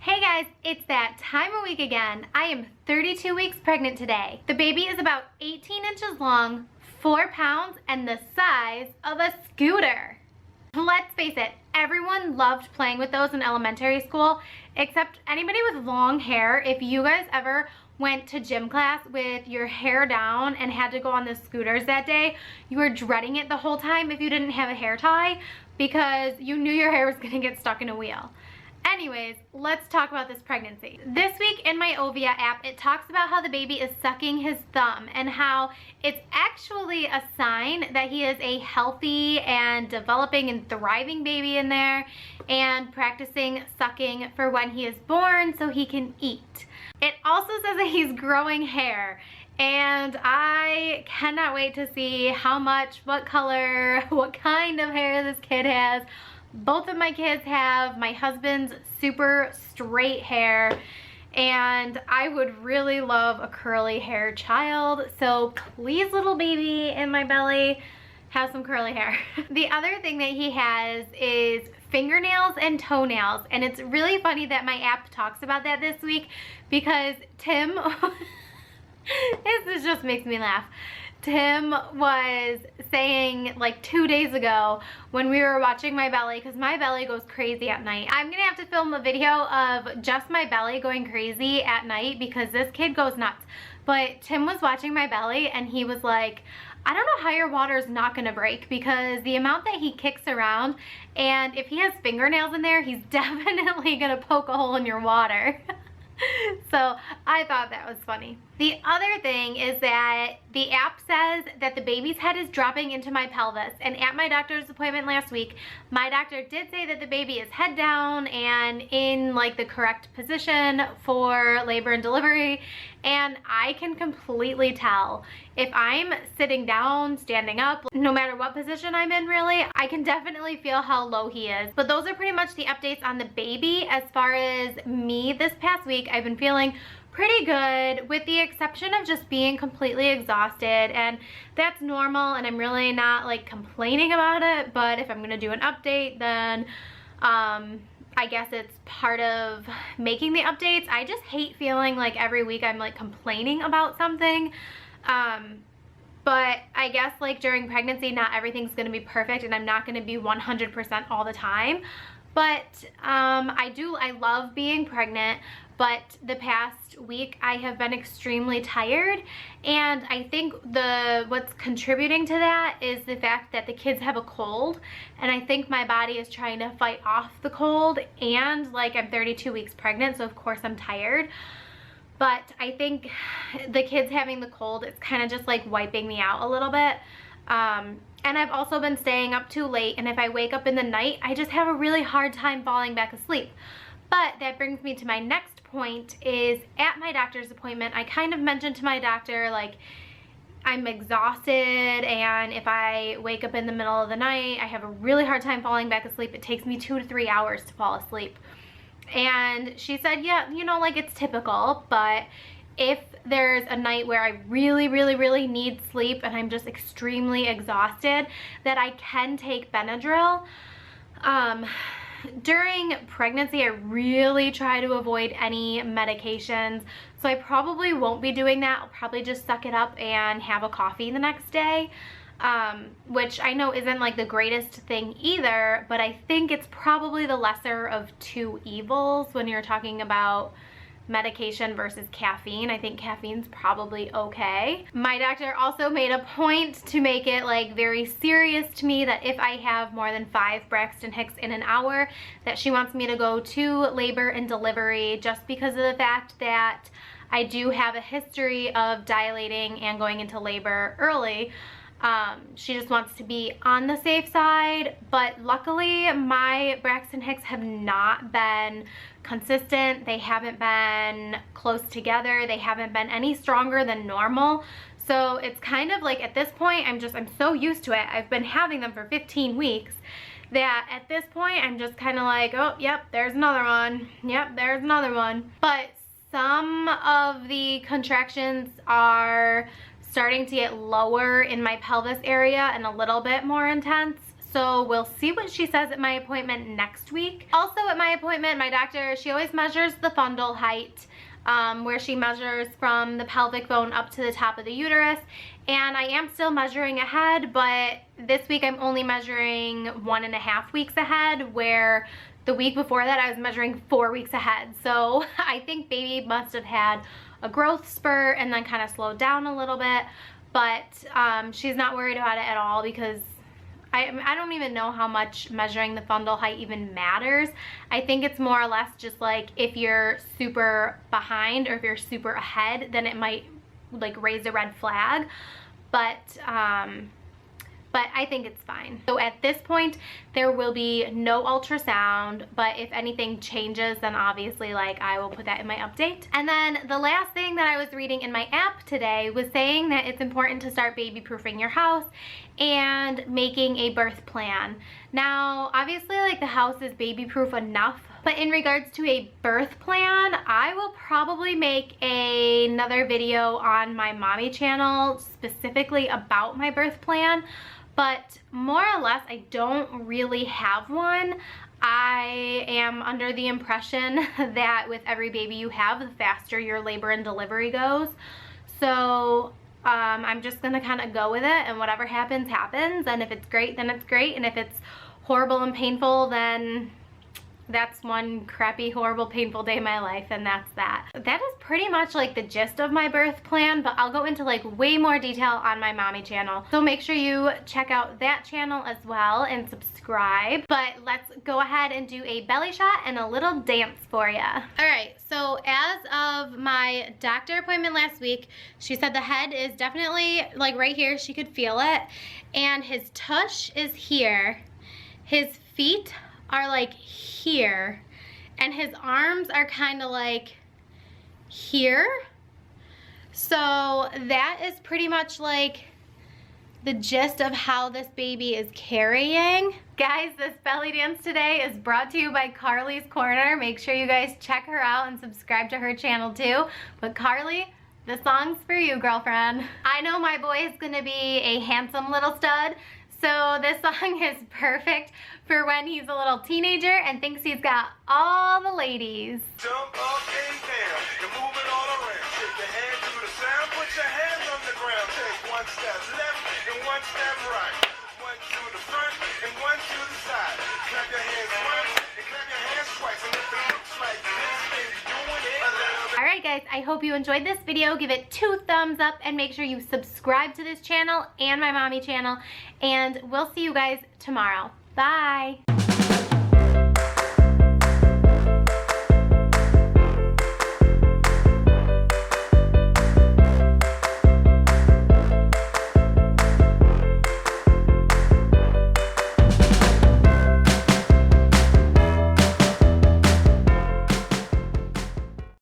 Hey guys, it's that time of week again. I am 32 weeks pregnant today. The baby is about 18 inches long, 4 pounds, and the size of a scooter. Let's face it, everyone loved playing with those in elementary school, except anybody with long hair. If you guys ever went to gym class with your hair down and had to go on the scooters that day, you were dreading it the whole time if you didn't have a hair tie because you knew your hair was gonna get stuck in a wheel. Anyways, let's talk about this pregnancy. This week in my Ovia app, it talks about how the baby is sucking his thumb and how it's actually a sign that he is a healthy and developing and thriving baby in there and practicing sucking for when he is born so he can eat. It also says that he's growing hair, and I cannot wait to see how much, what color, what kind of hair this kid has. Both of my kids have my husband's super straight hair, and I would really love a curly hair child. So please, little baby in my belly, have some curly hair. The other thing that he has is fingernails and toenails, and it's really funny that my app talks about that this week because Tim, this just makes me laugh. Tim was saying like 2 days ago when we were watching my belly, because my belly goes crazy at night. I'm gonna have to film a video of just my belly going crazy at night because this kid goes nuts. But Tim was watching my belly and he was like, I don't know how your water is not gonna break, because the amount that he kicks around, and if he has fingernails in there, he's definitely gonna poke a hole in your water. So I thought that was funny. The other thing is that the app says that the baby's head is dropping into my pelvis, and at my doctor's appointment last week, my doctor did say that the baby is head down and in like the correct position for labor and delivery, and I can completely tell if I'm sitting down, standing up, no matter what position I'm in really, I can definitely feel how low he is. But those are pretty much the updates on the baby. As far as me this past week, I've been feeling pretty good, with the exception of just being completely exhausted, and that's normal and I'm really not like complaining about it. But if I'm gonna do an update, then I guess it's part of making the updates. I just hate feeling like every week I'm like complaining about something. But I guess like during pregnancy, not everything's gonna be perfect and I'm not gonna be 100% all the time. But I love being pregnant, but the past week I have been extremely tired, and I think what's contributing to that is the fact that the kids have a cold, and I think my body is trying to fight off the cold, and like I'm 32 weeks pregnant, so of course I'm tired. But I think the kids having the cold, it's kind of just like wiping me out a little bit. And I've also been staying up too late, and if I wake up in the night, I just have a really hard time falling back asleep. But that brings me to my next point. Is at my doctor's appointment, I kind of mentioned to my doctor like I'm exhausted, and if I wake up in the middle of the night, I have a really hard time falling back asleep. It takes me 2 to 3 hours to fall asleep. And she said, yeah, you know, like it's typical, but if there's a night where I really need sleep and I'm just extremely exhausted, that I can take Benadryl. During pregnancy, I really try to avoid any medications, so I probably won't be doing that. I'll probably just suck it up and have a coffee the next day, which I know isn't like the greatest thing either, but I think it's probably the lesser of two evils when you're talking about medication versus caffeine. I think caffeine's probably okay. My doctor also made a point to make it like very serious to me that if I have more than 5 Braxton Hicks in an hour, that she wants me to go to labor and delivery, just because of the fact that I do have a history of dilating and going into labor early. She just wants to be on the safe side, but luckily my Braxton Hicks have not been consistent. They haven't been close together. They haven't been any stronger than normal. So it's kind of like at this point, I'm so used to it. I've been having them for 15 weeks that at this point, I'm just kind of like, oh, yep, there's another one. Yep, there's another one. But some of the contractions are starting to get lower in my pelvis area and a little bit more intense. So we'll see what she says at my appointment next week. Also at my appointment, my doctor, she always measures the fundal height, where she measures from the pelvic bone up to the top of the uterus. And I am still measuring ahead, but this week I'm only measuring 1.5 weeks ahead, where the week before that I was measuring 4 weeks ahead. So I think baby must have had a growth spurt and then kind of slowed down a little bit. But she's not worried about it at all, because I don't even know how much measuring the fundal height even matters. I think it's more or less just like if you're super behind or if you're super ahead, then it might like raise a red flag. But I think it's fine. So at this point, there will be no ultrasound, but if anything changes, then obviously like I will put that in my update. And then the last thing that I was reading in my app today was saying that it's important to start baby-proofing your house and making a birth plan. Now, obviously like the house is baby-proof enough, but in regards to a birth plan, I will probably make another video on my mommy channel specifically about my birth plan. But more or less, I don't really have one. I am under the impression that with every baby you have, the faster your labor and delivery goes. So I'm just gonna kind of go with it, and whatever happens, happens. And if it's great, then it's great. And if it's horrible and painful, then that's one crappy, horrible, painful day of my life, and that's that. That is pretty much like the gist of my birth plan, but I'll go into like way more detail on my mommy channel. So make sure you check out that channel as well and subscribe. But let's go ahead and do a belly shot and a little dance for you. All right, so as of my doctor appointment last week, she said the head is definitely like right here. She could feel it. And his tush is here. His feet are like here, and his arms are kind of like here. So that is pretty much like the gist of how this baby is carrying. Guys, this belly dance today is brought to you by Carly's Corner. Make sure you guys check her out and subscribe to her channel too. But Carly, the song's for you, girlfriend. I know my boy is gonna be a handsome little stud, so this song is perfect for when he's a little teenager and thinks he's got all the ladies. Jump up and down, you're moving all around. Shake your hand to the sound, put your hands on the ground. Take one step left and one step right. One to the front and one to the side. Clap your hands once and clap your hands twice. And if it looks like this, then you're doing it a little bit. Alright guys, I hope you enjoyed this video. Give it 2 thumbs up and make sure you subscribe to this channel and my mommy channel. And we'll see you guys tomorrow. Bye!